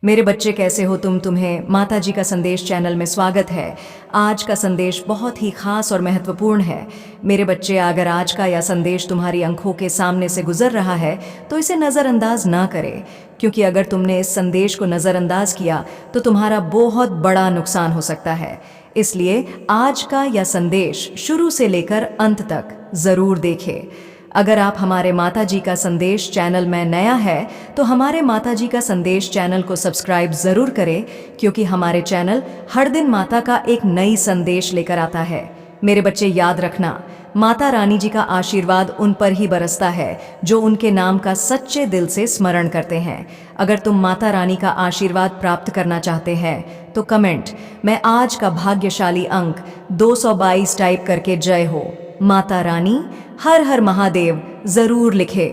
मेरे बच्चे कैसे हो तुम्हें माता जी का संदेश चैनल में स्वागत है। आज का संदेश बहुत ही खास और महत्वपूर्ण है। मेरे बच्चे, अगर आज का यह संदेश तुम्हारी आंखों के सामने से गुजर रहा है तो इसे नज़रअंदाज ना करें, क्योंकि अगर तुमने इस संदेश को नज़रअंदाज किया तो तुम्हारा बहुत बड़ा नुकसान हो सकता है। इसलिए आज का यह संदेश शुरू से लेकर अंत तक ज़रूर देखें। अगर आप हमारे माता जी का संदेश चैनल में नया है तो हमारे माता जी का संदेश चैनल को सब्सक्राइब ज़रूर करें, क्योंकि हमारे चैनल हर दिन माता का एक नई संदेश लेकर आता है। मेरे बच्चे, याद रखना, माता रानी जी का आशीर्वाद उन पर ही बरसता है जो उनके नाम का सच्चे दिल से स्मरण करते हैं। अगर तुम माता रानी का आशीर्वाद प्राप्त करना चाहते हैं तो कमेंट में आज का भाग्यशाली अंक 222 टाइप करके जय हो माता रानी, हर हर महादेव जरूर लिखे।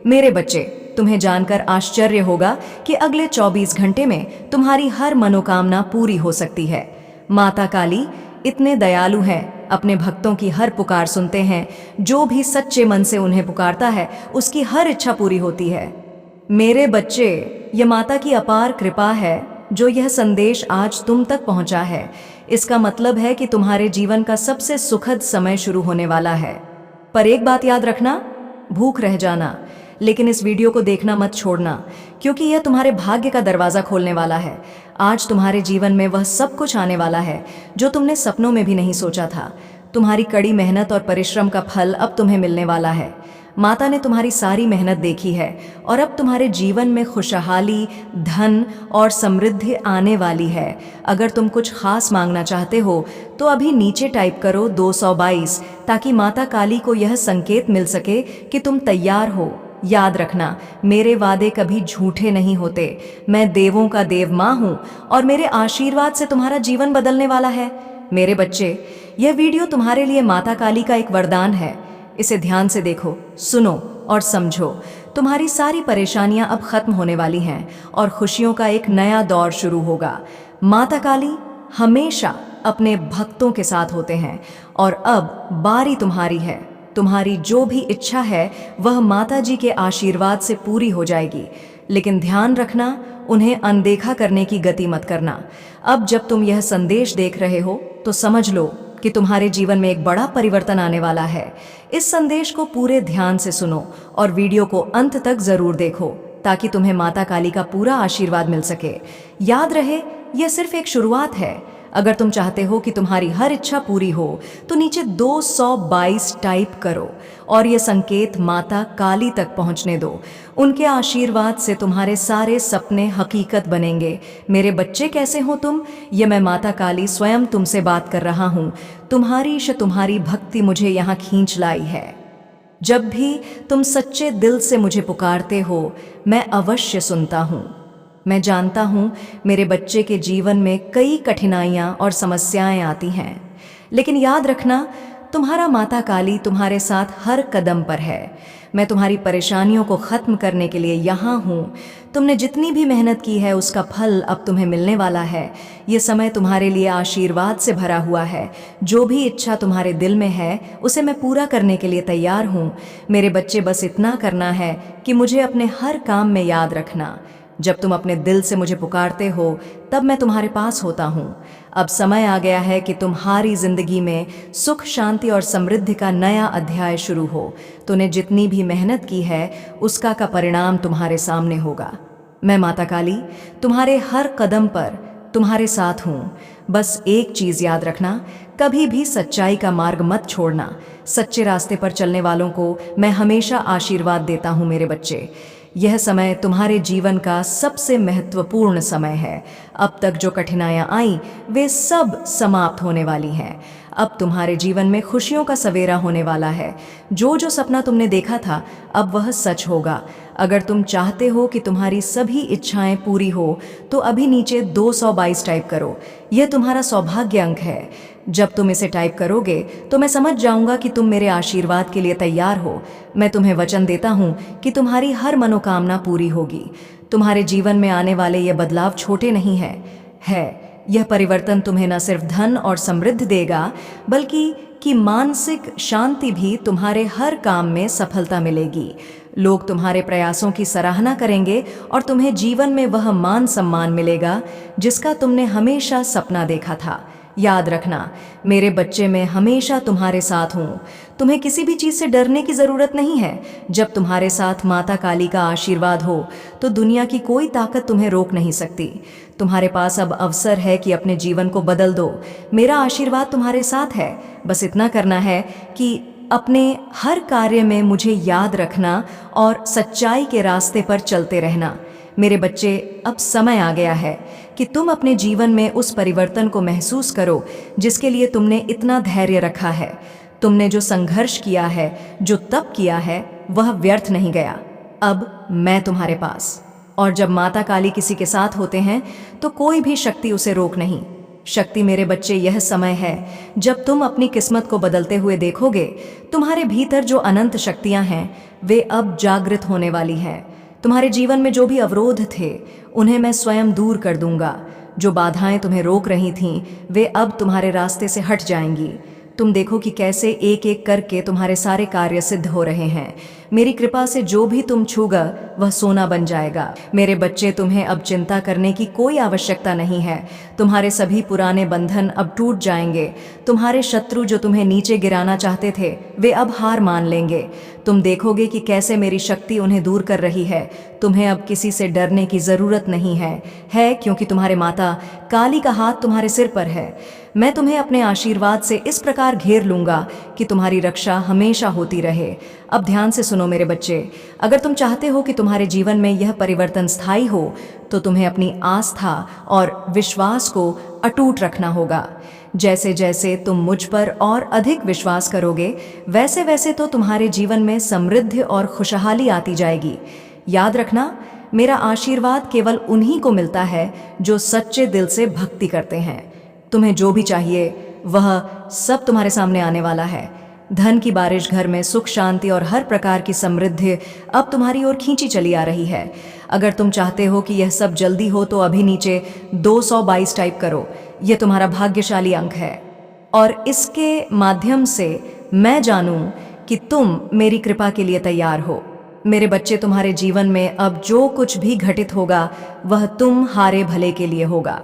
मेरे बच्चे, तुम्हें जानकर आश्चर्य होगा कि अगले 24 घंटे में तुम्हारी हर मनोकामना पूरी हो सकती है। माता काली इतने दयालु हैं, अपने भक्तों की हर पुकार सुनते हैं। जो भी सच्चे मन से उन्हें पुकारता है उसकी हर इच्छा पूरी होती है। मेरे बच्चे, यह माता की अपार कृपा है जो यह संदेश आज तुम तक पहुंचा है। इसका मतलब है कि तुम्हारे जीवन का सबसे सुखद समय शुरू होने वाला है। पर एक बात याद रखना, भूख रह जाना, लेकिन इस वीडियो को देखना मत छोड़ना, क्योंकि यह तुम्हारे भाग्य का दरवाज़ा खोलने वाला है। आज तुम्हारे जीवन में वह सब कुछ आने वाला है जो तुमने सपनों में भी नहीं सोचा था। तुम्हारी कड़ी मेहनत और परिश्रम का फल अब तुम्हें मिलने वाला है। माता ने तुम्हारी सारी मेहनत देखी है और अब तुम्हारे जीवन में खुशहाली, धन और समृद्धि आने वाली है। अगर तुम कुछ खास मांगना चाहते हो तो अभी नीचे टाइप करो 222, ताकि माता काली को यह संकेत मिल सके कि तुम तैयार हो। याद रखना, मेरे वादे कभी झूठे नहीं होते। मैं देवों का देव माँ हूँ और मेरे आशीर्वाद से तुम्हारा जीवन बदलने वाला है। मेरे बच्चे, यह वीडियो तुम्हारे लिए माता काली का एक वरदान है। इसे ध्यान से देखो, सुनो और समझो। तुम्हारी सारी परेशानियां अब खत्म होने वाली हैं और खुशियों का एक नया दौर शुरू होगा। माता काली हमेशा अपने भक्तों के साथ होते हैं और अब बारी तुम्हारी है। तुम्हारी जो भी इच्छा है वह माता जी के आशीर्वाद से पूरी हो जाएगी, लेकिन ध्यान रखना, उन्हें अनदेखा करने की गति मत करना। अब जब तुम यह संदेश देख रहे हो तो समझ लो कि तुम्हारे जीवन में एक बड़ा परिवर्तन आने वाला है। इस संदेश को पूरे ध्यान से सुनो और वीडियो को अंत तक जरूर देखो, ताकि तुम्हें माता काली का पूरा आशीर्वाद मिल सके। याद रहे, यह सिर्फ एक शुरुआत है। अगर तुम चाहते हो कि तुम्हारी हर इच्छा पूरी हो तो नीचे 222 टाइप करो और यह संकेत माता काली तक पहुंचने दो। उनके आशीर्वाद से तुम्हारे सारे सपने हकीकत बनेंगे। मेरे बच्चे, कैसे हो तुम? ये मैं माता काली स्वयं तुमसे बात कर रहा हूँ। तुम्हारी भक्ति मुझे यहाँ खींच लाई है। जब भी तुम सच्चे दिल से मुझे पुकारते हो मैं अवश्य सुनता हूँ। मैं जानता हूँ मेरे बच्चे के जीवन में कई कठिनाइयाँ और समस्याएं आती हैं, लेकिन याद रखना, तुम्हारा माता काली तुम्हारे साथ हर कदम पर है। मैं तुम्हारी परेशानियों को ख़त्म करने के लिए यहाँ हूँ। तुमने जितनी भी मेहनत की है उसका फल अब तुम्हें मिलने वाला है। ये समय तुम्हारे लिए आशीर्वाद से भरा हुआ है। जो भी इच्छा तुम्हारे दिल में है उसे मैं पूरा करने के लिए तैयार हूँ। मेरे बच्चे, बस इतना करना है कि मुझे अपने हर काम में याद रखना। जब तुम अपने दिल से मुझे पुकारते हो तब मैं तुम्हारे पास होता हूँ। अब समय आ गया है कि तुम्हारी जिंदगी में सुख, शांति और समृद्धि का नया अध्याय शुरू हो। तूने जितनी भी मेहनत की है उसका का परिणाम तुम्हारे सामने होगा। मैं माता काली तुम्हारे हर कदम पर तुम्हारे साथ हूँ। बस एक चीज़ याद रखना, कभी भी सच्चाई का मार्ग मत छोड़ना। सच्चे रास्ते पर चलने वालों को मैं हमेशा आशीर्वाद देता हूँ। मेरे बच्चे, यह समय तुम्हारे जीवन का सबसे महत्वपूर्ण समय है। अब तक जो कठिनाइयाँ आई वे सब समाप्त होने वाली हैं। अब तुम्हारे जीवन में खुशियों का सवेरा होने वाला है। जो जो सपना तुमने देखा था अब वह सच होगा। अगर तुम चाहते हो कि तुम्हारी सभी इच्छाएं पूरी हो तो अभी नीचे 222 टाइप करो। यह तुम्हारा सौभाग्य अंक है। जब तुम इसे टाइप करोगे तो मैं समझ जाऊंगा कि तुम मेरे आशीर्वाद के लिए तैयार हो। मैं तुम्हें वचन देता हूँ कि तुम्हारी हर मनोकामना पूरी होगी। तुम्हारे जीवन में आने वाले ये बदलाव छोटे नहीं है। यह परिवर्तन तुम्हें न सिर्फ धन और समृद्धि देगा, बल्कि कि मानसिक शांति भी तुम्हारे हर काम में सफलता मिलेगी। लोग तुम्हारे प्रयासों की सराहना करेंगे और तुम्हें जीवन में वह मान सम्मान मिलेगा जिसका तुमने हमेशा सपना देखा था। याद रखना, मेरे बच्चे, मैं हमेशा तुम्हारे साथ हूँ। तुम्हें किसी भी चीज़ से डरने की ज़रूरत नहीं है। जब तुम्हारे साथ माता काली का आशीर्वाद हो तो दुनिया की कोई ताकत तुम्हें रोक नहीं सकती। तुम्हारे पास अब अवसर है कि अपने जीवन को बदल दो। मेरा आशीर्वाद तुम्हारे साथ है। बस इतना करना है कि अपने हर कार्य में मुझे याद रखना और सच्चाई के रास्ते पर चलते रहना। मेरे बच्चे, अब समय आ गया है कि तुम अपने जीवन में उस परिवर्तन को महसूस करो जिसके लिए तुमने इतना धैर्य रखा है। तुमने जो संघर्ष किया है, जो तप किया है, वह व्यर्थ नहीं गया। अब मैं तुम्हारे पास। और जब माता काली किसी के साथ होते हैं तो कोई भी शक्ति उसे रोक नहीं। शक्ति, मेरे बच्चे, यह समय है जब तुम अपनी किस्मत को बदलते हुए देखोगे। तुम्हारे भीतर जो अनंत शक्तियां हैं वे अब जागृत होने वाली हैं। तुम्हारे जीवन में जो भी अवरोध थे उन्हें मैं स्वयं दूर कर दूंगा। जो बाधाएं तुम्हें रोक रही थीं वे अब तुम्हारे रास्ते से हट जाएंगी। तुम देखो कि कैसे एक एक करके तुम्हारे सारे कार्य सिद्ध हो रहे हैं। मेरी कृपा से जो भी तुम छूगा वह सोना बन जाएगा। मेरे बच्चे, तुम्हें अब चिंता करने की कोई आवश्यकता नहीं है। तुम्हारे सभी पुराने बंधन अब टूट जाएंगे। तुम्हारे शत्रु जो तुम्हें नीचे गिराना चाहते थे वे अब हार मान लेंगे। तुम देखोगे कि कैसे मेरी शक्ति उन्हें दूर कर रही है। तुम्हें अब किसी से डरने की जरूरत नहीं है क्योंकि तुम्हारे माता काली का हाथ तुम्हारे सिर पर है। मैं तुम्हें अपने आशीर्वाद से इस प्रकार घेर लूंगा कि तुम्हारी रक्षा हमेशा होती रहे। अब ध्यान से सुनो मेरे बच्चे, अगर तुम चाहते हो कि तुम्हारे जीवन में यह परिवर्तन स्थायी हो तो तुम्हें अपनी आस्था और विश्वास को अटूट रखना होगा। जैसे जैसे तुम मुझ पर और अधिक विश्वास करोगे वैसे वैसे तो तुम्हारे जीवन में समृद्धि और खुशहाली आती जाएगी। याद रखना, मेरा आशीर्वाद केवल उन्हीं को मिलता है जो सच्चे दिल से भक्ति करते हैं। तुम्हें जो भी चाहिए वह सब तुम्हारे सामने आने वाला है। धन की बारिश, घर में सुख शांति और हर प्रकार की समृद्धि अब तुम्हारी ओर खींची चली आ रही है। अगर तुम चाहते हो कि यह सब जल्दी हो तो अभी नीचे 222 टाइप करो। यह तुम्हारा भाग्यशाली अंक है और इसके माध्यम से मैं जानूं कि तुम मेरी कृपा के लिए तैयार हो। मेरे बच्चे, तुम्हारे जीवन में अब जो कुछ भी घटित होगा वह तुम हारे भले के लिए होगा।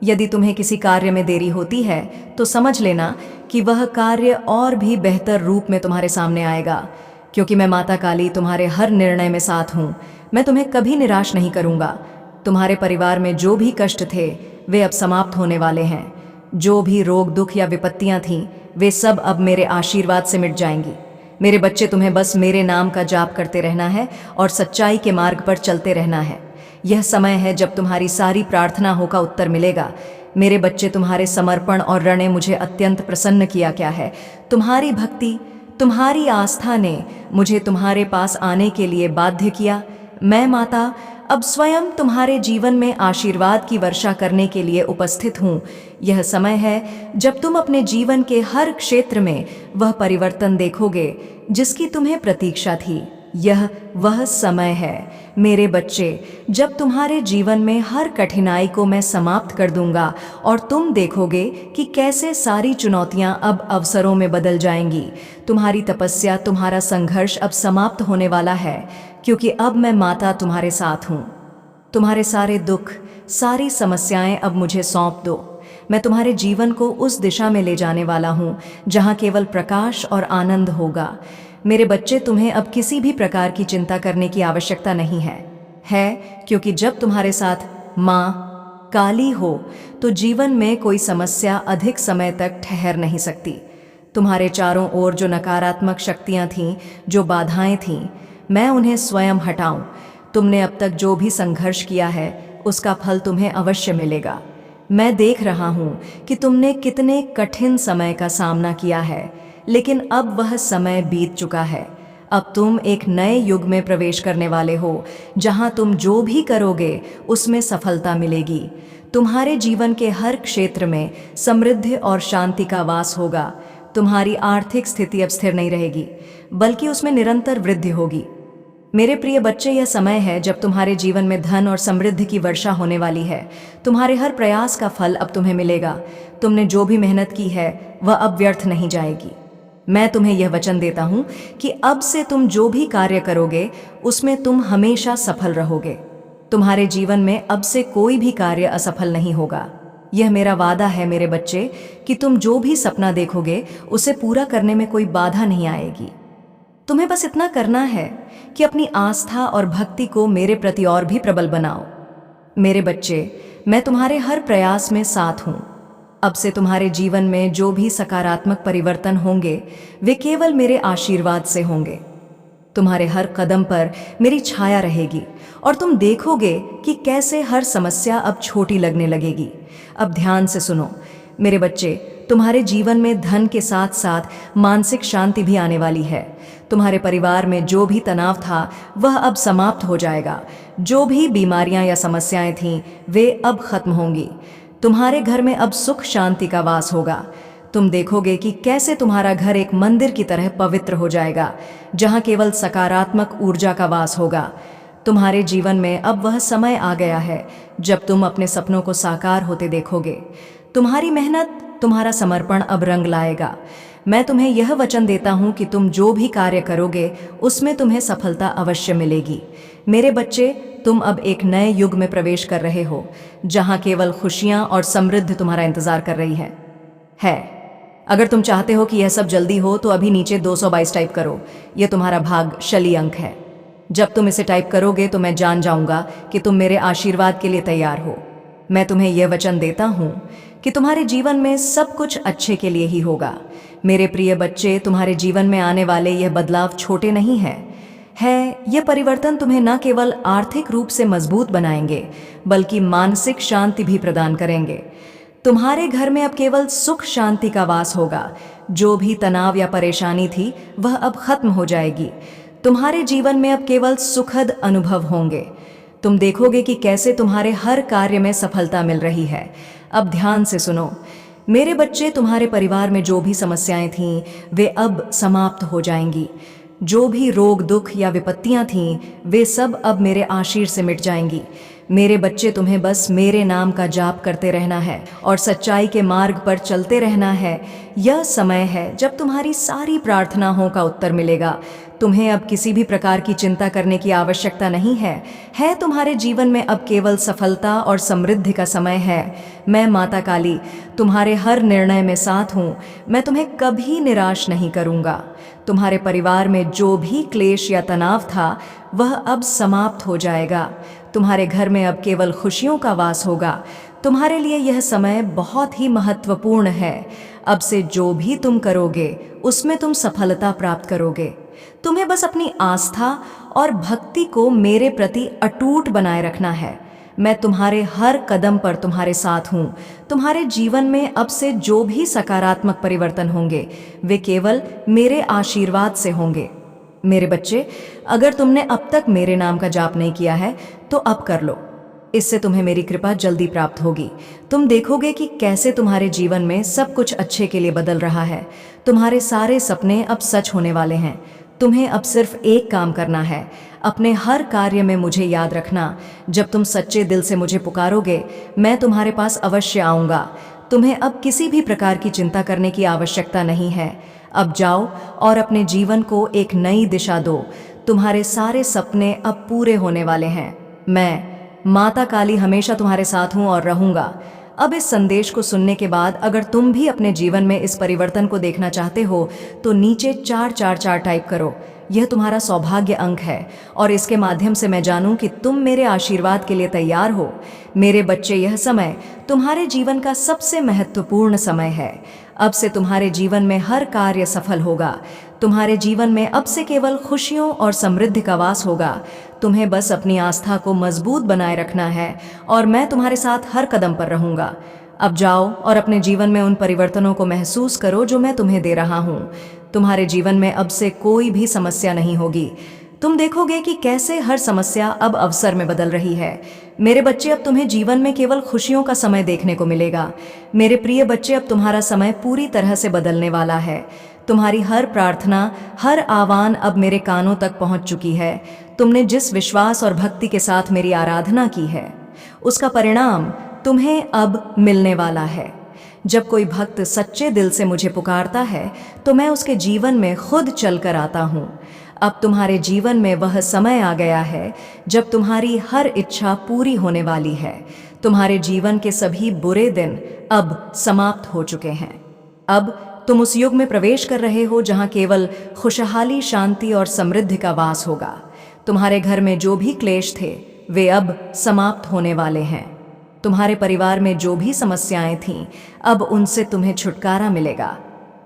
यदि तुम्हें किसी कार्य में देरी होती है तो समझ लेना कि वह कार्य और भी बेहतर रूप में तुम्हारे सामने आएगा, क्योंकि मैं माता काली तुम्हारे हर निर्णय में साथ हूँ। मैं तुम्हें कभी निराश नहीं करूँगा। तुम्हारे परिवार में जो भी कष्ट थे वे अब समाप्त होने वाले हैं। जो भी रोग, दुख या विपत्तियाँ थीं वे सब अब मेरे आशीर्वाद से मिट जाएंगी। मेरे बच्चे, तुम्हें बस मेरे नाम का जाप करते रहना है और सच्चाई के मार्ग पर चलते रहना है। यह समय है जब तुम्हारी सारी प्रार्थनाओं का उत्तर मिलेगा। मेरे बच्चे, तुम्हारे समर्पण और रण ने मुझे अत्यंत प्रसन्न किया क्या है। तुम्हारी भक्ति, तुम्हारी आस्था ने मुझे तुम्हारे पास आने के लिए बाध्य किया। मैं माता अब स्वयं तुम्हारे जीवन में आशीर्वाद की वर्षा करने के लिए उपस्थित हूँ। यह समय है जब तुम अपने जीवन के हर क्षेत्र में वह परिवर्तन देखोगे जिसकी तुम्हें प्रतीक्षा थी। यह वह समय है मेरे बच्चे जब तुम्हारे जीवन में हर कठिनाई को मैं समाप्त कर दूंगा और तुम देखोगे कि कैसे सारी चुनौतियां अब अवसरों में बदल जाएंगी। तुम्हारी तपस्या, तुम्हारा संघर्ष अब समाप्त होने वाला है, क्योंकि अब मैं माता तुम्हारे साथ हूँ। तुम्हारे सारे दुख, सारी समस्याएं अब मुझे सौंप दो। मैं तुम्हारे जीवन को उस दिशा में ले जाने वाला हूँ जहाँ केवल प्रकाश और आनंद होगा। मेरे बच्चे, तुम्हें अब किसी भी प्रकार की चिंता करने की आवश्यकता नहीं है क्योंकि जब तुम्हारे साथ माँ काली हो तो जीवन में कोई समस्या अधिक समय तक ठहर नहीं सकती। तुम्हारे चारों ओर जो नकारात्मक शक्तियाँ थीं, जो बाधाएं थीं, मैं उन्हें स्वयं हटाऊं। तुमने अब तक जो भी संघर्ष किया है उसका फल तुम्हें अवश्य मिलेगा। मैं देख रहा हूँ कि तुमने कितने कठिन समय का सामना किया है, लेकिन अब वह समय बीत चुका है। अब तुम एक नए युग में प्रवेश करने वाले हो जहां तुम जो भी करोगे उसमें सफलता मिलेगी। तुम्हारे जीवन के हर क्षेत्र में समृद्धि और शांति का वास होगा। तुम्हारी आर्थिक स्थिति अब स्थिर नहीं रहेगी बल्कि उसमें निरंतर वृद्धि होगी। मेरे प्रिय बच्चे, यह समय है जब तुम्हारे जीवन में धन और समृद्धि की वर्षा होने वाली है। तुम्हारे हर प्रयास का फल अब तुम्हें मिलेगा। तुमने जो भी मेहनत की है वह अब व्यर्थ नहीं जाएगी। मैं तुम्हें यह वचन देता हूं कि अब से तुम जो भी कार्य करोगे उसमें तुम हमेशा सफल रहोगे। तुम्हारे जीवन में अब से कोई भी कार्य असफल नहीं होगा। यह मेरा वादा है मेरे बच्चे कि तुम जो भी सपना देखोगे उसे पूरा करने में कोई बाधा नहीं आएगी। तुम्हें बस इतना करना है कि अपनी आस्था और भक्ति को मेरे प्रति और भी प्रबल बनाओ। मेरे बच्चे, मैं तुम्हारे हर प्रयास में साथ हूं। अब से तुम्हारे जीवन में जो भी सकारात्मक परिवर्तन होंगे वे केवल मेरे आशीर्वाद से होंगे। तुम्हारे हर कदम पर मेरी छाया रहेगी और तुम देखोगे कि कैसे हर समस्या अब छोटी लगने लगेगी। अब ध्यान से सुनो मेरे बच्चे, तुम्हारे जीवन में धन के साथ साथ मानसिक शांति भी आने वाली है। तुम्हारे परिवार में जो भी तनाव था वह अब समाप्त हो जाएगा। जो भी बीमारियां या समस्याएं थीं वे अब खत्म होंगी। तुम्हारे घर में अब सुख शांति का वास होगा। तुम देखोगे कि कैसे तुम्हारा घर एक मंदिर की तरह पवित्र हो जाएगा, जहां केवल सकारात्मक ऊर्जा का वास होगा। तुम्हारे जीवन में अब वह समय आ गया है जब तुम अपने सपनों को साकार होते देखोगे। तुम्हारी मेहनत, तुम्हारा समर्पण अब रंग लाएगा। मैं तुम्हें यह वचन देता हूं कि तुम जो भी कार्य करोगे उसमें तुम्हें सफलता अवश्य मिलेगी। मेरे बच्चे, तुम अब एक नए युग में प्रवेश कर रहे हो, जहां केवल खुशियां और समृद्धि तुम्हारा इंतजार कर रही है। अगर तुम चाहते हो कि यह सब जल्दी हो तो अभी नीचे 222 टाइप करो। यह तुम्हारा भाग्यशाली अंक है। जब तुम इसे टाइप करोगे तो मैं जान जाऊंगा कि तुम मेरे आशीर्वाद के लिए तैयार हो। मैं तुम्हें यह वचन देता हूं कि तुम्हारे जीवन में सब कुछ अच्छे के लिए ही होगा। मेरे प्रिय बच्चे, तुम्हारे जीवन में आने वाले यह बदलाव छोटे नहीं हैं। यह परिवर्तन तुम्हें न केवल आर्थिक रूप से मजबूत बनाएंगे बल्कि मानसिक शांति भी प्रदान करेंगे। तुम्हारे घर में अब केवल सुख शांति का वास होगा। जो भी तनाव या परेशानी थी वह अब खत्म हो जाएगी। तुम्हारे जीवन में अब केवल सुखद अनुभव होंगे। तुम देखोगे कि कैसे तुम्हारे हर कार्य में सफलता मिल रही है। अब ध्यान से सुनो मेरे बच्चे, तुम्हारे परिवार में जो भी समस्याएं थीं वे अब समाप्त हो जाएंगी। जो भी रोग, दुख या विपत्तियां थीं वे सब अब मेरे आशीर्वाद से मिट जाएंगी। मेरे बच्चे, तुम्हें बस मेरे नाम का जाप करते रहना है और सच्चाई के मार्ग पर चलते रहना है। यह समय है जब तुम्हारी सारी प्रार्थनाओं का उत्तर मिलेगा। तुम्हें अब किसी भी प्रकार की चिंता करने की आवश्यकता नहीं है। तुम्हारे जीवन में अब केवल सफलता और समृद्धि का समय है। मैं माता काली तुम्हारे हर निर्णय में साथ हूँ। मैं तुम्हें कभी निराश नहीं करूँगा। तुम्हारे परिवार में जो भी क्लेश या तनाव था वह अब समाप्त हो जाएगा। तुम्हारे घर में अब केवल खुशियों का वास होगा। तुम्हारे लिए यह समय बहुत ही महत्वपूर्ण है। अब से जो भी तुम करोगे उसमें तुम सफलता प्राप्त करोगे। तुम्हें बस अपनी आस्था और भक्ति को मेरे प्रति अटूट बनाए रखना है। मैं तुम्हारे हर कदम पर तुम्हारे साथ हूँ। तुम्हारे जीवन में अब से जो भी सकारात्मक परिवर्तन होंगे वे केवल मेरे आशीर्वाद से होंगे। मेरे बच्चे, अगर तुमने अब तक मेरे नाम का जाप नहीं किया है तो अब कर लो। इससे तुम्हें मेरी कृपा जल्दी प्राप्त होगी। तुम देखोगे कि कैसे तुम्हारे जीवन में सब कुछ अच्छे के लिए बदल रहा है। तुम्हारे सारे सपने अब सच होने वाले हैं। तुम्हें अब सिर्फ एक काम करना है, अपने हर कार्य में मुझे याद रखना। जब तुम सच्चे दिल से मुझे पुकारोगे मैं तुम्हारे पास अवश्य आऊँगा। तुम्हें अब किसी भी प्रकार की चिंता करने की आवश्यकता नहीं है। अब जाओ और अपने जीवन को एक नई दिशा दो। तुम्हारे सारे सपने अब पूरे होने वाले हैं। मैं माता काली हमेशा तुम्हारे साथ हूँ और रहूँगा। अब इस संदेश को सुनने के बाद अगर तुम भी अपने जीवन में इस परिवर्तन को देखना चाहते हो तो नीचे 444 टाइप करो। यह तुम्हारा सौभाग्य अंक है और इसके माध्यम से मैं जानूं कि तुम मेरे आशीर्वाद के लिए तैयार हो। मेरे बच्चे, यह समय तुम्हारे जीवन का सबसे महत्वपूर्ण समय है। अब से तुम्हारे जीवन में हर कार्य सफल होगा। तुम्हारे जीवन में अब से केवल खुशियों और समृद्धि का वास होगा। तुम्हें बस अपनी आस्था को मजबूत बनाए रखना है और मैं तुम्हारे साथ हर कदम पर रहूंगा। अब जाओ और अपने जीवन में उन परिवर्तनों को महसूस करो जो मैं तुम्हें दे रहा हूँ। तुम्हारे जीवन में अब से कोई भी समस्या नहीं होगी। तुम देखोगे कि कैसे हर समस्या अब अवसर में बदल रही है। मेरे बच्चे, अब तुम्हें जीवन में केवल खुशियों का समय देखने को मिलेगा। मेरे प्रिय बच्चे, अब तुम्हारा समय पूरी तरह से बदलने वाला है। तुम्हारी हर प्रार्थना, हर आह्वान अब मेरे कानों तक पहुंच चुकी है। तुमने जिस विश्वास और भक्ति के साथ मेरी आराधना की है उसका परिणाम तुम्हें अब मिलने वाला है। जब कोई भक्त सच्चे दिल से मुझे पुकारता है तो मैं उसके जीवन में खुद चलकर आता हूँ। अब तुम्हारे जीवन में वह समय आ गया है जब तुम्हारी हर इच्छा पूरी होने वाली है। तुम्हारे जीवन के सभी बुरे दिन अब समाप्त हो चुके हैं। अब तुम उस युग में प्रवेश कर रहे हो जहां केवल खुशहाली, शांति और समृद्धि का वास होगा। तुम्हारे घर में जो भी क्लेश थे वे अब समाप्त होने वाले हैं। तुम्हारे परिवार में जो भी समस्याएं थीं अब उनसे तुम्हें छुटकारा मिलेगा।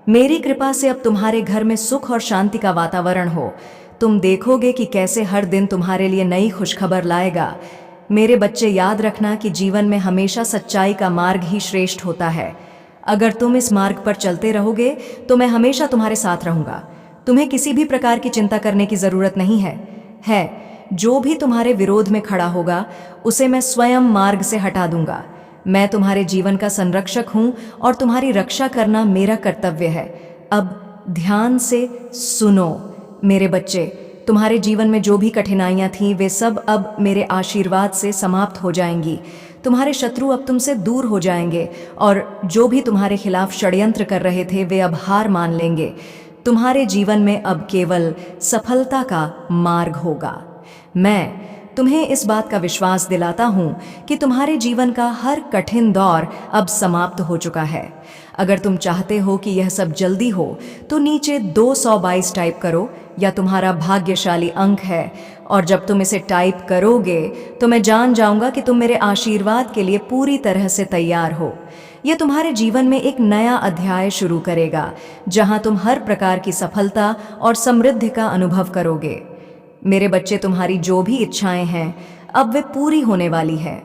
मेरी कृपा से अब तुम्हारे घर में सुख और शांति का वातावरण हो। तुम देखोगे कि कैसे हर दिन तुम्हारे लिए नई खुशखबर लाएगा। मेरे बच्चे, याद रखना कि जीवन में हमेशा सच्चाई का मार्ग ही श्रेष्ठ होता है। अगर तुम इस मार्ग पर चलते रहोगे तो मैं हमेशा तुम्हारे साथ रहूंगा। तुम्हें किसी भी प्रकार की चिंता करने की जरूरत नहीं है। जो भी तुम्हारे विरोध में खड़ा होगा उसे मैं स्वयं मार्ग से हटा दूंगा। मैं तुम्हारे जीवन का संरक्षक हूं और तुम्हारी रक्षा करना मेरा कर्तव्य है। अब ध्यान से सुनो मेरे बच्चे, तुम्हारे जीवन में जो भी कठिनाइयां थीं वे सब अब मेरे आशीर्वाद से समाप्त हो जाएंगी। तुम्हारे शत्रु अब तुमसे दूर हो जाएंगे और जो भी तुम्हारे खिलाफ षड्यंत्र कर रहे थे वे अब हार मान लेंगे। तुम्हारे जीवन में अब केवल सफलता का मार्ग होगा। मैं तुम्हें इस बात का विश्वास दिलाता हूं कि तुम्हारे जीवन का हर कठिन दौर अब समाप्त हो चुका है। अगर तुम चाहते हो कि यह सब जल्दी हो तो नीचे 222 टाइप करो, या तुम्हारा भाग्यशाली अंक है, और जब तुम इसे टाइप करोगे तो मैं जान जाऊंगा कि तुम मेरे आशीर्वाद के लिए पूरी तरह से तैयार हो। यह तुम्हारे जीवन में एक नया अध्याय शुरू करेगा जहां तुम हर प्रकार की सफलता और समृद्धि का अनुभव करोगे। मेरे बच्चे, तुम्हारी जो भी इच्छाएं हैं अब वे पूरी होने वाली है।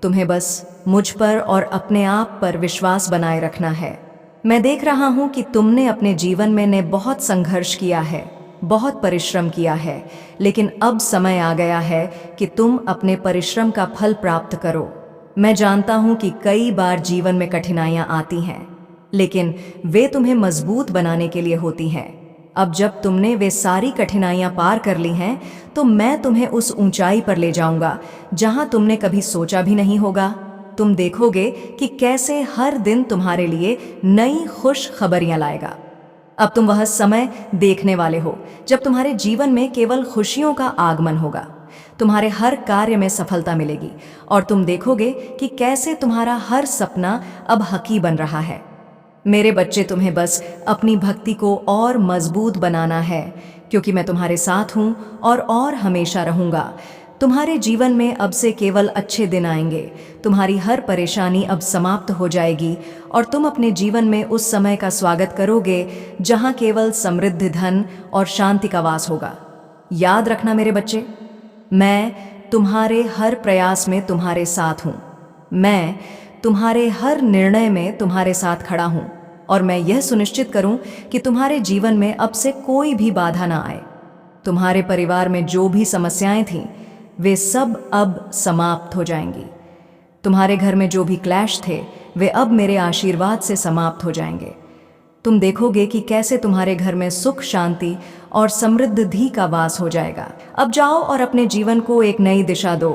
तुम्हें बस मुझ पर और अपने आप पर विश्वास बनाए रखना है। मैं देख रहा हूं कि तुमने अपने जीवन में ने बहुत संघर्ष किया है, बहुत परिश्रम किया है, लेकिन अब समय आ गया है कि तुम अपने परिश्रम का फल प्राप्त करो। मैं जानता हूं कि कई बार जीवन में कठिनाइयां आती हैं, लेकिन वे तुम्हें मजबूत बनाने के लिए होती हैं। अब जब तुमने वे सारी कठिनाइयां पार कर ली हैं तो मैं तुम्हें उस ऊंचाई पर ले जाऊंगा जहां तुमने कभी सोचा भी नहीं होगा। तुम देखोगे कि कैसे हर दिन तुम्हारे लिए नई खुश खबरियां लाएगा। अब तुम वह समय देखने वाले हो जब तुम्हारे जीवन में केवल खुशियों का आगमन होगा। तुम्हारे हर कार्य में सफलता मिलेगी और तुम देखोगे कि कैसे तुम्हारा हर सपना अब हकी बन रहा है। मेरे बच्चे, तुम्हें बस अपनी भक्ति को और मजबूत बनाना है, क्योंकि मैं तुम्हारे साथ हूं और हमेशा रहूंगा। तुम्हारे जीवन में अब से केवल अच्छे दिन आएंगे। तुम्हारी हर परेशानी अब समाप्त हो जाएगी और तुम अपने जीवन में उस समय का स्वागत करोगे जहां केवल समृद्ध धन और शांति का वास होगा। याद रखना मेरे बच्चे, मैं तुम्हारे हर प्रयास में तुम्हारे साथ हूं। मैं तुम्हारे हर निर्णय में तुम्हारे साथ खड़ा हूं और मैं यह सुनिश्चित करूं कि तुम्हारे जीवन में अब से कोई भी बाधा ना आए। तुम्हारे परिवार में जो भी समस्याएं थीं वे सब अब समाप्त हो जाएंगी। तुम्हारे घर में जो भी क्लैश थे वे अब मेरे आशीर्वाद से समाप्त हो जाएंगे। तुम देखोगे कि कैसे तुम्हारे घर में सुख, शांति और समृद्धि का वास हो जाएगा। अब जाओ और अपने जीवन को एक नई दिशा दो।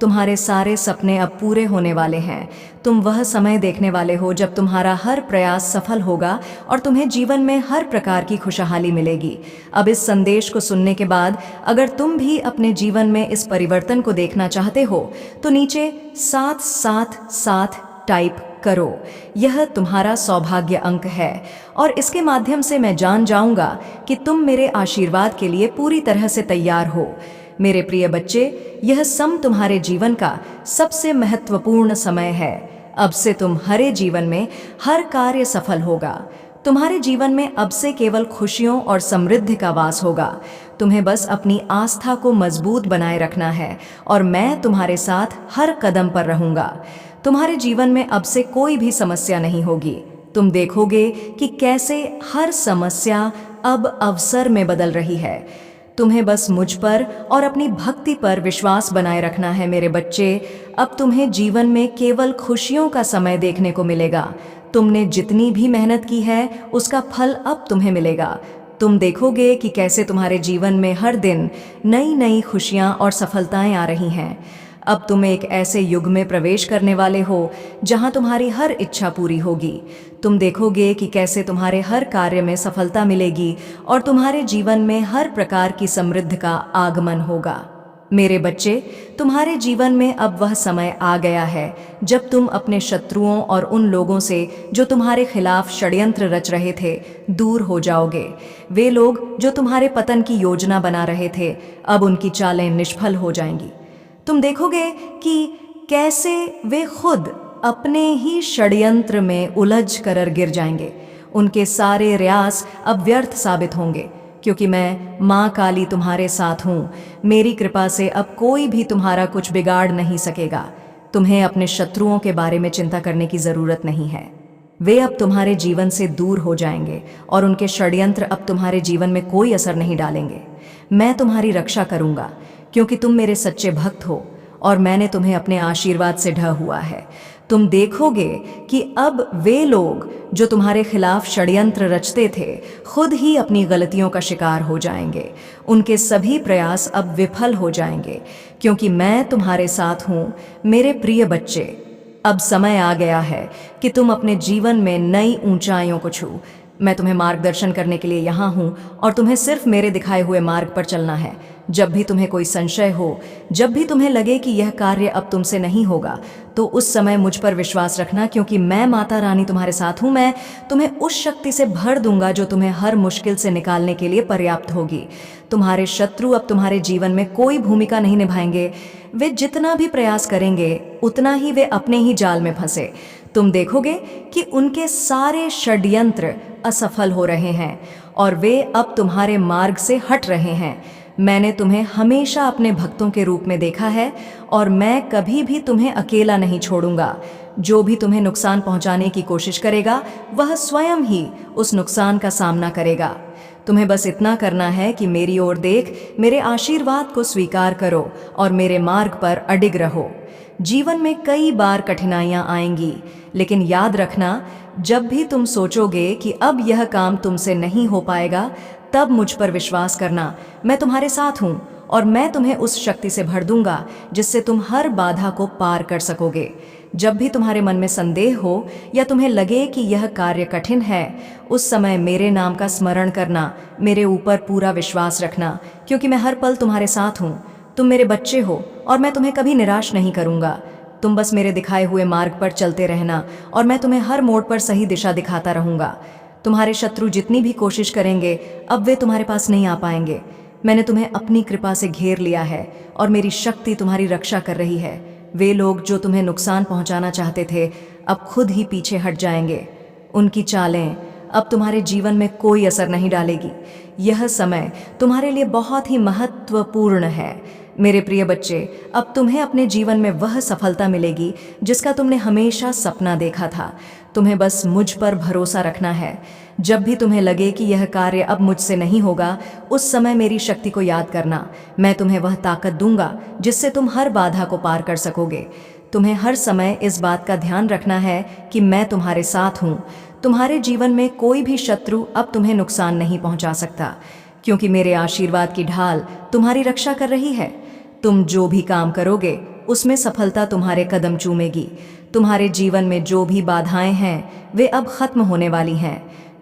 तुम्हारे सारे सपने अब पूरे होने वाले हैं। तुम वह समय देखने वाले हो जब तुम्हारा हर प्रयास सफल होगा और तुम्हें जीवन में हर प्रकार की खुशहाली मिलेगी। अब इस संदेश को सुनने के बाद अगर तुम भी अपने जीवन में इस परिवर्तन को देखना चाहते हो तो नीचे 777 टाइप करो। यह तुम्हारा सौभाग्य अंक है और इसके माध्यम से मैं जान जाऊंगा कि तुम मेरे आशीर्वाद के लिए पूरी तरह से तैयार हो। मेरे प्रिय बच्चे, यह सम तुम्हारे जीवन का सबसे महत्वपूर्ण समय है। अब से तुम्हारे जीवन में हर कार्य सफल होगा। तुम्हारे जीवन में अब से केवल खुशियों और समृद्धि का वास होगा। तुम्हें बस अपनी आस्था को मजबूत बनाए रखना है और मैं तुम्हारे साथ हर कदम पर रहूंगा। तुम्हारे जीवन में अब से कोई भी समस्या नहीं होगी। तुम देखोगे कि कैसे हर समस्या अब अवसर में बदल रही है। तुम्हें बस मुझ पर और अपनी भक्ति पर विश्वास बनाए रखना है मेरे बच्चे। अब तुम्हें जीवन में केवल खुशियों का समय देखने को मिलेगा। तुमने जितनी भी मेहनत की है उसका फल अब तुम्हें मिलेगा। तुम देखोगे कि कैसे तुम्हारे जीवन में हर दिन नई नई खुशियां और सफलताएं आ रही हैं। अब तुम एक ऐसे युग में प्रवेश करने वाले हो जहां तुम्हारी हर इच्छा पूरी होगी। तुम देखोगे कि कैसे तुम्हारे हर कार्य में सफलता मिलेगी और तुम्हारे जीवन में हर प्रकार की समृद्धि का आगमन होगा। मेरे बच्चे, तुम्हारे जीवन में अब वह समय आ गया है जब तुम अपने शत्रुओं और उन लोगों से जो तुम्हारे खिलाफ षड्यंत्र रच रहे थे दूर हो जाओगे। वे लोग जो तुम्हारे पतन की योजना बना रहे थे, अब उनकी चालें निष्फल हो जाएंगी। तुम देखोगे कि कैसे वे खुद अपने ही षड्यंत्र में उलझ कर गिर जाएंगे। उनके सारे प्रयास अब व्यर्थ साबित होंगे, क्योंकि मैं माँ काली तुम्हारे साथ हूँ। मेरी कृपा से अब कोई भी तुम्हारा कुछ बिगाड़ नहीं सकेगा। तुम्हें अपने शत्रुओं के बारे में चिंता करने की जरूरत नहीं है। वे अब तुम्हारे जीवन से दूर हो जाएंगे और उनके षड्यंत्र अब तुम्हारे जीवन में कोई असर नहीं डालेंगे। मैं तुम्हारी रक्षा करूंगा, क्योंकि तुम मेरे सच्चे भक्त हो और मैंने तुम्हें अपने आशीर्वाद से ढा हुआ है। तुम देखोगे कि अब वे लोग जो तुम्हारे खिलाफ षड्यंत्र रचते थे खुद ही अपनी गलतियों का शिकार हो जाएंगे। उनके सभी प्रयास अब विफल हो जाएंगे, क्योंकि मैं तुम्हारे साथ हूँ। मेरे प्रिय बच्चे, अब समय आ गया है कि तुम अपने जीवन में नई ऊंचाइयों को छू। मैं तुम्हें मार्गदर्शन करने के लिए यहाँ हूँ और तुम्हें सिर्फ मेरे दिखाए हुए मार्ग पर चलना है। जब भी तुम्हें कोई संशय हो, जब भी तुम्हें लगे कि यह कार्य अब तुमसे नहीं होगा, तो उस समय मुझ पर विश्वास रखना, क्योंकि मैं माता रानी तुम्हारे साथ हूँ। मैं तुम्हें उस शक्ति से भर दूंगा जो तुम्हें हर मुश्किल से निकालने के लिए पर्याप्त होगी। तुम्हारे शत्रु अब तुम्हारे जीवन में कोई भूमिका नहीं निभाएंगे। वे जितना भी प्रयास करेंगे उतना ही वे अपने ही जाल में फंसे। तुम देखोगे कि उनके सारे षड्यंत्र असफल हो रहे हैं और वे अब तुम्हारे मार्ग से हट रहे हैं। मैंने तुम्हें हमेशा अपने भक्तों के रूप में देखा है और मैं कभी भी तुम्हें अकेला नहीं छोड़ूंगा। जो भी तुम्हें नुकसान पहुंचाने की कोशिश करेगा वह स्वयं ही उस नुकसान का सामना करेगा। तुम्हें बस इतना करना है कि मेरी ओर देख, मेरे आशीर्वाद को स्वीकार करो और मेरे मार्ग पर अडिग रहो। जीवन में कई बार कठिनाइयां आएंगी, लेकिन याद रखना, जब भी तुम सोचोगे कि अब यह काम तुमसे नहीं हो पाएगा, तब मुझ पर विश्वास करना। मैं तुम्हारे साथ हूँ और मैं तुम्हें उस शक्ति से भर दूंगा जिससे तुम हर बाधा को पार कर सकोगे। जब भी तुम्हारे मन में संदेह हो या तुम्हें लगे कि यह कार्य कठिन है, उस समय मेरे नाम का स्मरण करना, मेरे ऊपर पूरा विश्वास रखना, क्योंकि मैं हर पल तुम्हारे साथ हूँ। तुम मेरे बच्चे हो और मैं तुम्हें कभी निराश नहीं करूँगा। तुम बस मेरे दिखाए हुए मार्ग पर चलते रहना और मैं तुम्हें हर मोड़ पर सही दिशा दिखाता रहूँगा। तुम्हारे शत्रु जितनी भी कोशिश करेंगे, अब वे तुम्हारे पास नहीं आ पाएंगे। मैंने तुम्हें अपनी कृपा से घेर लिया है और मेरी शक्ति तुम्हारी रक्षा कर रही है। वे लोग जो तुम्हें नुकसान पहुंचाना चाहते थे, अब खुद ही पीछे हट जाएंगे। उनकी चालें अब तुम्हारे जीवन में कोई असर नहीं डालेगी। यह समय तुम्हारे लिए बहुत ही महत्वपूर्ण है। मेरे प्रिय बच्चे, अब तुम्हें अपने जीवन में वह सफलता मिलेगी जिसका तुमने हमेशा सपना देखा था। तुम्हें बस मुझ पर भरोसा रखना है। जब भी तुम्हें लगे कि यह कार्य अब मुझसे नहीं होगा, उस समय मेरी शक्ति को याद करना। मैं तुम्हें वह ताकत दूंगा जिससे तुम हर बाधा को पार कर सकोगे। तुम्हें हर समय इस बात का ध्यान रखना है कि मैं तुम्हारे साथ हूँ। तुम्हारे जीवन में कोई भी शत्रु अब तुम्हें नुकसान नहीं पहुँचा सकता, क्योंकि मेरे आशीर्वाद की ढाल तुम्हारी रक्षा कर रही है। तुम जो भी काम करोगे उसमें सफलता तुम्हारे कदम चूमेगी। तुम्हारे जीवन में जो भी बाधाएं हैं वे अब खत्म होने वाली हैं।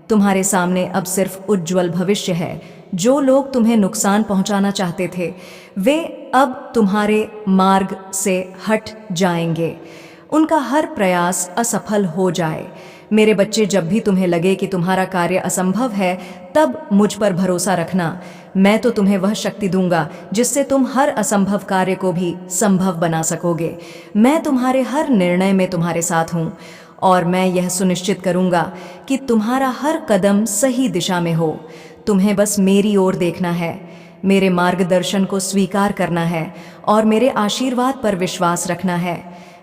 तुम्हारे सामने अब सिर्फ उज्जवल भविष्य है। जो लोग तुम्हें नुकसान पहुंचाना चाहते थे, वे अब तुम्हारे मार्ग से हट जाएंगे। उनका हर प्रयास असफल हो जाए। मेरे बच्चे, जब भी तुम्हें लगे कि तुम्हारा कार्य असंभव है, तब मुझ पर भरोसा रखना। मैं तो तुम्हें वह शक्ति दूंगा जिससे तुम हर असंभव कार्य को भी संभव बना सकोगे। मैं तुम्हारे हर निर्णय में तुम्हारे साथ हूँ और मैं यह सुनिश्चित करूंगा कि तुम्हारा हर कदम सही दिशा में हो। तुम्हें बस मेरी ओर देखना है, मेरे मार्गदर्शन को स्वीकार करना है और मेरे आशीर्वाद पर विश्वास रखना है।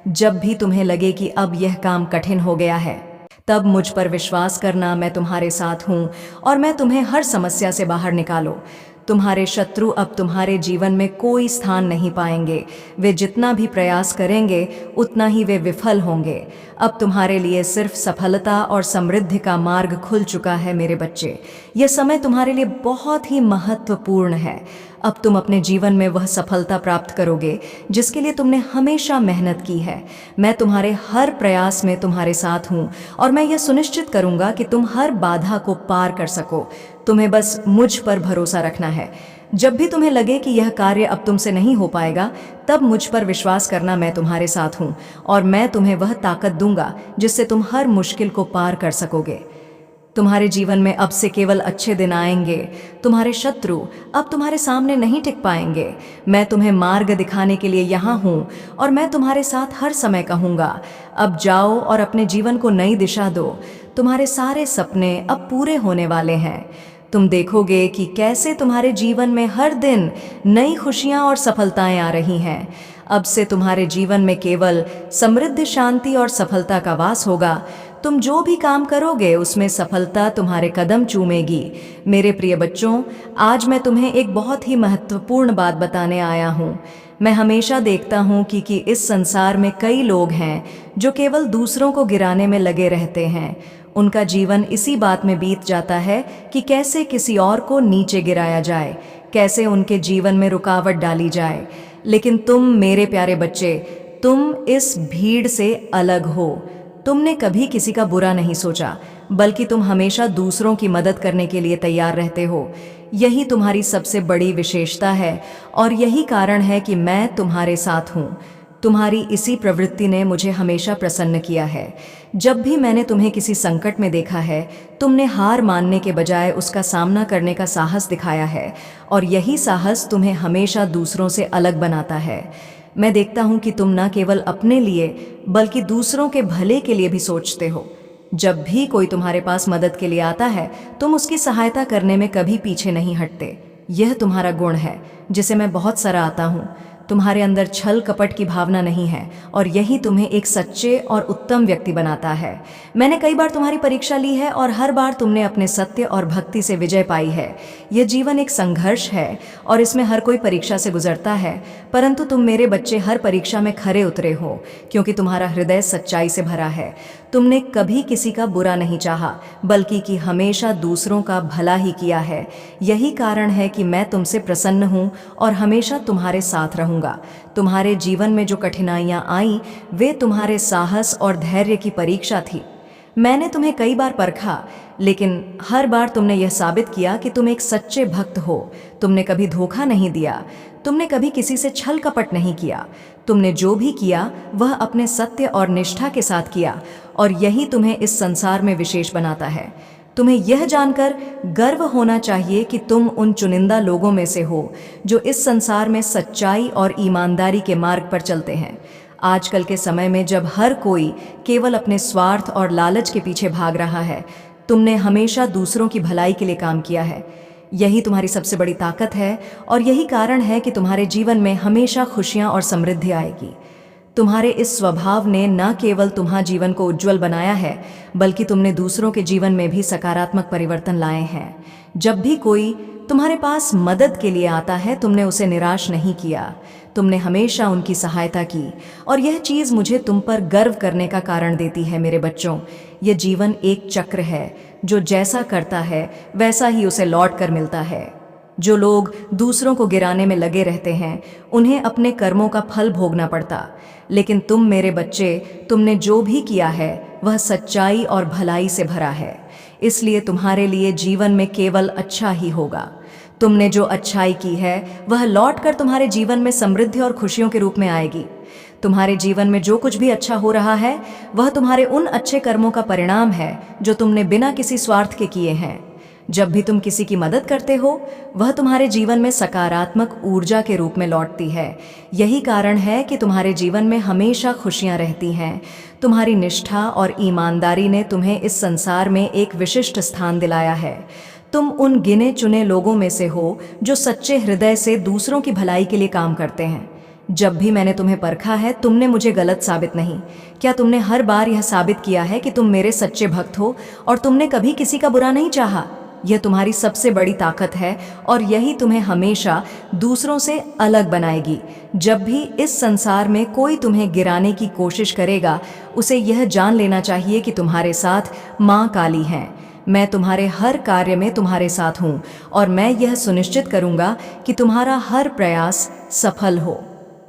जब भी तुम्हें लगे कि अब यह काम कठिन हो गया है, तब मुझ पर विश्वास करना। मैं तुम्हारे साथ हूँ और मैं तुम्हें हर समस्या से बाहर निकालो। तुम्हारे शत्रु अब तुम्हारे जीवन में कोई स्थान नहीं पाएंगे। वे जितना भी प्रयास करेंगे उतना ही वे विफल होंगे। अब तुम्हारे लिए सिर्फ सफलता और समृद्धि का मार्ग खुल चुका है। मेरे बच्चे, यह समय तुम्हारे लिए बहुत ही महत्वपूर्ण है। अब तुम अपने जीवन में वह सफलता प्राप्त करोगे जिसके लिए तुमने हमेशा मेहनत की है। मैं तुम्हारे हर प्रयास में तुम्हारे साथ हूँ और मैं यह सुनिश्चित करूँगा कि तुम हर बाधा को पार कर सको। तुम्हें बस मुझ पर भरोसा रखना है। जब भी तुम्हें लगे कि यह कार्य अब तुमसे नहीं हो पाएगा, तब मुझ पर विश्वास करना, मैं तुम्हारे साथ हूँ और मैं तुम्हें वह ताकत दूंगा जिससे तुम हर मुश्किल को पार कर सकोगे। तुम्हारे जीवन में अब से केवल अच्छे दिन आएंगे। तुम्हारे शत्रु अब तुम्हारे सामने नहीं टिक पाएंगे। मैं तुम्हें मार्ग दिखाने के लिए यहाँ हूँ और मैं तुम्हारे साथ हर समय कहूँगा। अब जाओ और अपने जीवन को नई दिशा दो। तुम्हारे सारे सपने अब पूरे होने वाले हैं। तुम देखोगे कि कैसे तुम्हारे जीवन में हर दिन नई खुशियाँ और सफलताएं आ रही हैं। अब से तुम्हारे जीवन में केवल समृद्धि, शांति और सफलता का वास होगा। तुम जो भी काम करोगे उसमें सफलता तुम्हारे कदम चूमेगी। मेरे प्रिय बच्चों, आज मैं तुम्हें एक बहुत ही महत्वपूर्ण बात बताने आया हूँ। मैं हमेशा देखता हूँ कि इस संसार में कई लोग हैं जो केवल दूसरों को गिराने में लगे रहते हैं। उनका जीवन इसी बात में बीत जाता है कि कैसे किसी और को नीचे गिराया जाए, कैसे उनके जीवन में रुकावट डाली जाए। लेकिन तुम मेरे प्यारे बच्चे, तुम इस भीड़ से अलग हो। तुमने कभी किसी का बुरा नहीं सोचा, बल्कि तुम हमेशा दूसरों की मदद करने के लिए तैयार रहते हो। यही तुम्हारी सबसे बड़ी विशेषता है और यही कारण है कि मैं तुम्हारे साथ हूँ। तुम्हारी इसी प्रवृत्ति ने मुझे हमेशा प्रसन्न किया है। जब भी मैंने तुम्हें किसी संकट में देखा है, तुमने हार मानने के बजाय उसका सामना करने का साहस दिखाया है और यही साहस तुम्हें हमेशा दूसरों से अलग बनाता है। मैं देखता हूँ कि तुम न केवल अपने लिए बल्कि दूसरों के भले के लिए भी सोचते हो। जब भी कोई तुम्हारे पास मदद के लिए आता है, तुम उसकी सहायता करने में कभी पीछे नहीं हटते। यह तुम्हारा गुण है जिसे मैं बहुत सराहता हूँ। तुम्हारे अंदर छल कपट की भावना नहीं है और यही तुम्हें एक सच्चे और उत्तम व्यक्ति बनाता है। मैंने कई बार तुम्हारी परीक्षा ली है और हर बार तुमने अपने सत्य और भक्ति से विजय पाई है। यह जीवन एक संघर्ष है और इसमें हर कोई परीक्षा से गुजरता है, परंतु तुम मेरे बच्चे हर परीक्षा में खरे उतरे हो क्योंकि तुम्हारा हृदय सच्चाई से भरा है। तुमने कभी किसी का बुरा नहीं चाहा, बल्कि कि हमेशा दूसरों का भला ही किया है। यही कारण है कि मैं तुमसे प्रसन्न हूँ और हमेशा तुम्हारे साथ रहूँगा। तुम्हारे जीवन में जो कठिनाइयाँ आईं, वे तुम्हारे साहस और धैर्य की परीक्षा थी। मैंने तुम्हें कई बार परखा, लेकिन हर बार तुमने यह साबित किया कि तुम एक सच्चे भक्त हो। तुमने कभी धोखा नहीं दिया, तुमने कभी किसी से छल कपट नहीं किया। तुमने जो भी किया वह अपने सत्य और निष्ठा के साथ किया और यही तुम्हें इस संसार में विशेष बनाता है। तुम्हें यह जानकर गर्व होना चाहिए कि तुम उन चुनिंदा लोगों में से हो जो इस संसार में सच्चाई और ईमानदारी के मार्ग पर चलते हैं। आजकल के समय में जब हर कोई केवल अपने स्वार्थ और लालच के पीछे भाग रहा है, तुमने हमेशा दूसरों की भलाई के लिए काम किया है। यही तुम्हारी सबसे बड़ी ताकत है और यही कारण है कि तुम्हारे जीवन में हमेशा खुशियाँ और समृद्धि आएगी। तुम्हारे इस स्वभाव ने न केवल तुम्हारा जीवन को उज्जवल बनाया है, बल्कि तुमने दूसरों के जीवन में भी सकारात्मक परिवर्तन लाए हैं। जब भी कोई तुम्हारे पास मदद के लिए आता है, तुमने उसे निराश नहीं किया। तुमने हमेशा उनकी सहायता की और यह चीज़ मुझे तुम पर गर्व करने का कारण देती है। मेरे बच्चों, यह जीवन एक चक्र है, जो जैसा करता है वैसा ही उसे लौट कर मिलता है। जो लोग दूसरों को गिराने में लगे रहते हैं, उन्हें अपने कर्मों का फल भोगना पड़ता। लेकिन तुम मेरे बच्चे, तुमने जो भी किया है वह सच्चाई और भलाई से भरा है, इसलिए तुम्हारे लिए जीवन में केवल अच्छा ही होगा। तुमने जो अच्छाई की है वह लौटकर तुम्हारे जीवन में समृद्धि और खुशियों के रूप में आएगी। तुम्हारे जीवन में जो कुछ भी अच्छा हो रहा है वह तुम्हारे उन अच्छे कर्मों का परिणाम है जो तुमने बिना किसी स्वार्थ के किए हैं। जब भी तुम किसी की मदद करते हो, वह तुम्हारे जीवन में सकारात्मक ऊर्जा के रूप में लौटती है। यही कारण है कि तुम्हारे जीवन में हमेशा खुशियां रहती हैं। तुम्हारी निष्ठा और ईमानदारी ने तुम्हें इस संसार में एक विशिष्ट स्थान दिलाया है। तुम उन गिने चुने लोगों में से हो जो सच्चे हृदय से दूसरों की भलाई के लिए काम करते हैं। जब भी मैंने तुम्हें परखा है, तुमने मुझे गलत साबित नहीं। क्या तुमने हर बार यह साबित किया है कि तुम मेरे सच्चे भक्त हो और तुमने कभी किसी का बुरा नहीं चाहा। यह तुम्हारी सबसे बड़ी ताकत है और यही तुम्हें हमेशा दूसरों से अलग बनाएगी। जब भी इस संसार में कोई तुम्हें गिराने की कोशिश करेगा, उसे यह जान लेना चाहिए कि तुम्हारे साथ माँ काली हैं। मैं तुम्हारे हर कार्य में तुम्हारे साथ हूँ और मैं यह सुनिश्चित करूँगा कि तुम्हारा हर प्रयास सफल हो।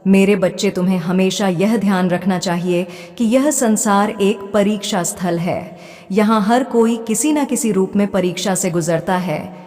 मेरे बच्चे, तुम्हें हमेशा यह ध्यान रखना चाहिए कि यह संसार एक परीक्षा स्थल है। यहाँ हर कोई किसी न किसी रूप में परीक्षा से गुजरता है,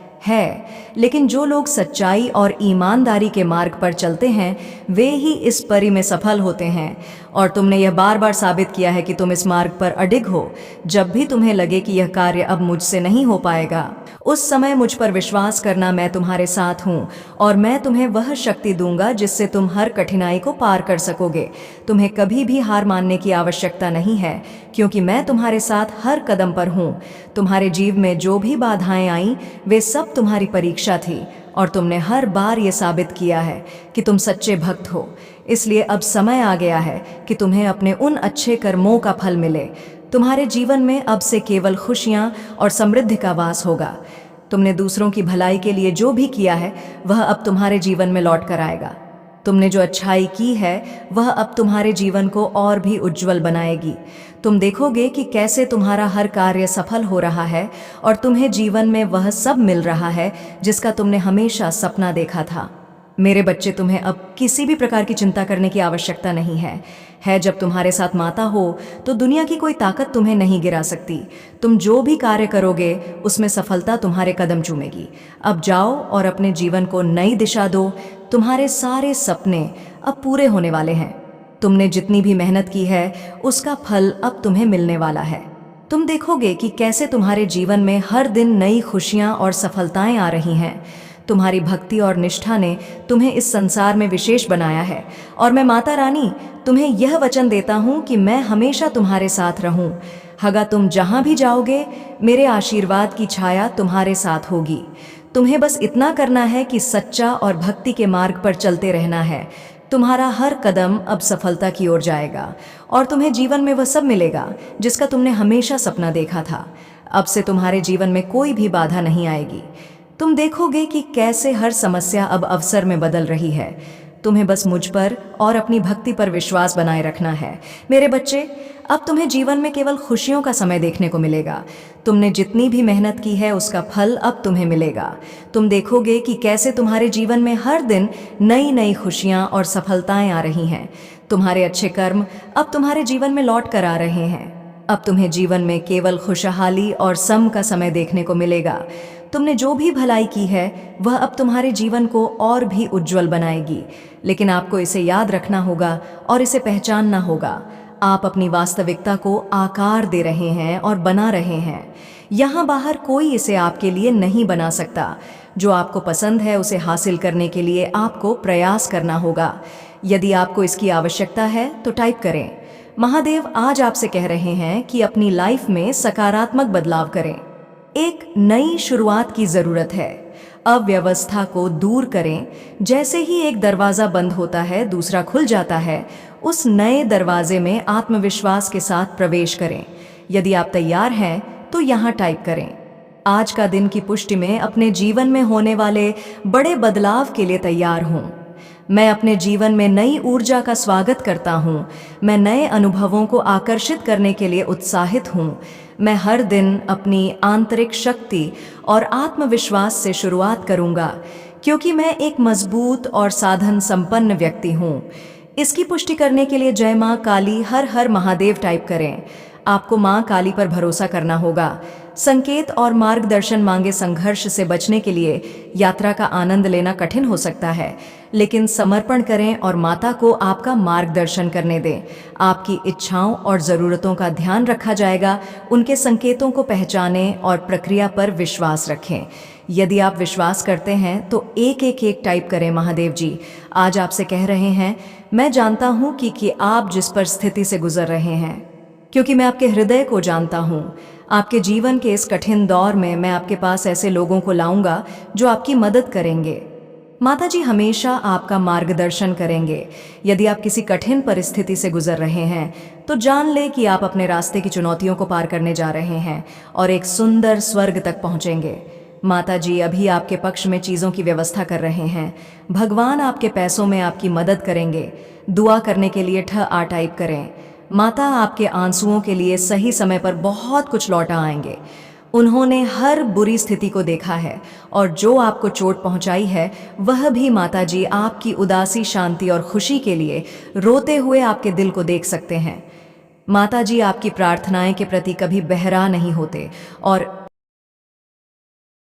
लेकिन जो लोग सच्चाई और ईमानदारी के मार्ग पर चलते हैं वे ही इस परी में सफल होते हैं। और तुमने यह बार बार साबित किया है कि तुम इस मार्ग पर अडिग हो। जब भी तुम्हें लगे कि यह कार्य अब मुझसे नहीं हो पाएगा, उस समय मुझ पर विश्वास करना, मैं तुम्हारे साथ हूँ और मैं तुम्हें वह शक्ति दूंगा जिससे तुम हर कठिनाई को पार कर सकोगे। तुम्हें कभी भी हार मानने की आवश्यकता नहीं है, क्योंकि मैं तुम्हारे साथ हर कदम पर हूँ। तुम्हारे जीवन में जो भी बाधाएं आईं वे सब तुम्हारी परीक्षा थी और तुमने हर बार ये साबित किया है कि तुम सच्चे भक्त हो। इसलिए अब समय आ गया है कि तुम्हें अपने उन अच्छे कर्मों का फल मिले। तुम्हारे जीवन में अब से केवल खुशियाँ और समृद्धि का वास होगा। तुमने दूसरों की भलाई के लिए जो भी किया है वह अब तुम्हारे जीवन में लौट कर आएगा। तुमने जो अच्छाई की है वह अब तुम्हारे जीवन को और भी उज्जवल बनाएगी। तुम देखोगे कि कैसे तुम्हारा हर कार्य सफल हो रहा है और तुम्हें जीवन में वह सब मिल रहा है जिसका तुमने हमेशा सपना देखा था। मेरे बच्चे, तुम्हें अब किसी भी प्रकार की चिंता करने की आवश्यकता नहीं है। जब तुम्हारे साथ माता हो तो दुनिया की कोई ताकत तुम्हें नहीं गिरा सकती। तुम जो भी कार्य करोगे उसमें सफलता तुम्हारे कदम चूमेगी। अब जाओ और अपने जीवन को नई दिशा दो। तुम्हारे सारे सपने अब पूरे होने वाले हैं। तुमने जितनी भी मेहनत की है उसका फल अब तुम्हें मिलने वाला है। तुम देखोगे कि कैसे तुम्हारे जीवन में हर दिन नई खुशियां और सफलताएं आ रही हैं। तुम्हारी भक्ति और निष्ठा ने तुम्हें इस संसार में विशेष बनाया है और मैं माता रानी तुम्हें यह वचन देता हूँ कि मैं हमेशा तुम्हारे साथ रहूं। अगर तुम जहाँ भी जाओगे मेरे आशीर्वाद की छाया तुम्हारे साथ होगी। तुम्हें बस इतना करना है कि सच्चा और भक्ति के मार्ग पर चलते रहना है। तुम्हारा हर कदम अब सफलता की ओर जाएगा और तुम्हें जीवन में वह सब मिलेगा जिसका तुमने हमेशा सपना देखा था। अब से तुम्हारे जीवन में कोई भी बाधा नहीं आएगी। तुम देखोगे कि कैसे हर समस्या अब अवसर में बदल रही है। तुम्हें बस मुझ पर और अपनी भक्ति पर विश्वास बनाए रखना है। मेरे बच्चे, अब तुम्हें जीवन में केवल खुशियों का समय देखने को मिलेगा। तुमने जितनी भी मेहनत की है उसका फल अब तुम्हें मिलेगा। तुम देखोगे कि कैसे तुम्हारे जीवन में हर दिन नई नई खुशियां और सफलताएं आ रही हैं। तुम्हारे अच्छे कर्म अब तुम्हारे जीवन में लौट कर आ रहे हैं। अब तुम्हें जीवन में केवल खुशहाली और सम का समय देखने को मिलेगा। तुमने जो भी भलाई की है वह अब तुम्हारे जीवन को और भी उज्जवल बनाएगी। लेकिन आपको इसे याद रखना होगा और इसे पहचानना होगा। आप अपनी वास्तविकता को आकार दे रहे हैं और बना रहे हैं। यहाँ बाहर कोई इसे आपके लिए नहीं बना सकता। जो आपको पसंद है उसे हासिल करने के लिए आपको प्रयास करना होगा। यदि आपको इसकी आवश्यकता है तो टाइप करें। महादेव आज आपसे कह रहे हैं कि अपनी लाइफ में सकारात्मक बदलाव करें। एक नई शुरुआत की जरूरत है। अव्यवस्था को दूर करें। जैसे ही एक दरवाजा बंद होता है दूसरा खुल जाता है। उस नए दरवाजे में आत्मविश्वास के साथ प्रवेश करें। यदि आप तैयार हैं तो यहाँ टाइप करें। आज का दिन की पुष्टि में अपने जीवन में होने वाले बड़े बदलाव के लिए तैयार हूँ। मैं अपने जीवन में नई ऊर्जा का स्वागत करता हूँ। मैं नए अनुभवों को आकर्षित करने के लिए उत्साहित हूँ। मैं हर दिन अपनी आंतरिक शक्ति और आत्मविश्वास से शुरुआत करूँगा, क्योंकि मैं एक मजबूत और साधन संपन्न व्यक्ति हूँ। इसकी पुष्टि करने के लिए जय माँ काली हर हर महादेव टाइप करें। आपको माँ काली पर भरोसा करना होगा। संकेत और मार्गदर्शन मांगे। संघर्ष से बचने के लिए यात्रा का आनंद लेना कठिन हो सकता है, लेकिन समर्पण करें और माता को आपका मार्गदर्शन करने दें। आपकी इच्छाओं और ज़रूरतों का ध्यान रखा जाएगा। उनके संकेतों को पहचानें और प्रक्रिया पर विश्वास रखें। यदि आप विश्वास करते हैं तो एक टाइप करें। महादेव जी आज आपसे कह रहे हैं, मैं जानता हूँ कि आप जिस पर स्थिति से गुजर रहे हैं, क्योंकि मैं आपके हृदय को जानता हूँ। आपके जीवन के इस कठिन दौर में मैं आपके पास ऐसे लोगों को लाऊंगा जो आपकी मदद करेंगे। माता जी हमेशा आपका मार्गदर्शन करेंगे। यदि आप किसी कठिन परिस्थिति से गुजर रहे हैं तो जान ले कि आप अपने रास्ते की चुनौतियों को पार करने जा रहे हैं और एक सुंदर स्वर्ग तक पहुंचेंगे। माता जी अभी आपके पक्ष में चीज़ों की व्यवस्था कर रहे हैं। भगवान आपके पैसों में आपकी मदद करेंगे। दुआ करने के लिए ठ टाइप करें। माता आपके आंसुओं के लिए सही समय पर बहुत कुछ लौटा आएंगे। उन्होंने हर बुरी स्थिति को देखा है और जो आपको चोट पहुंचाई है वह भी माताजी आपकी उदासी, शांति और खुशी के लिए रोते हुए आपके दिल को देख सकते हैं। माताजी आपकी प्रार्थनाएं के प्रति कभी बहरा नहीं होते और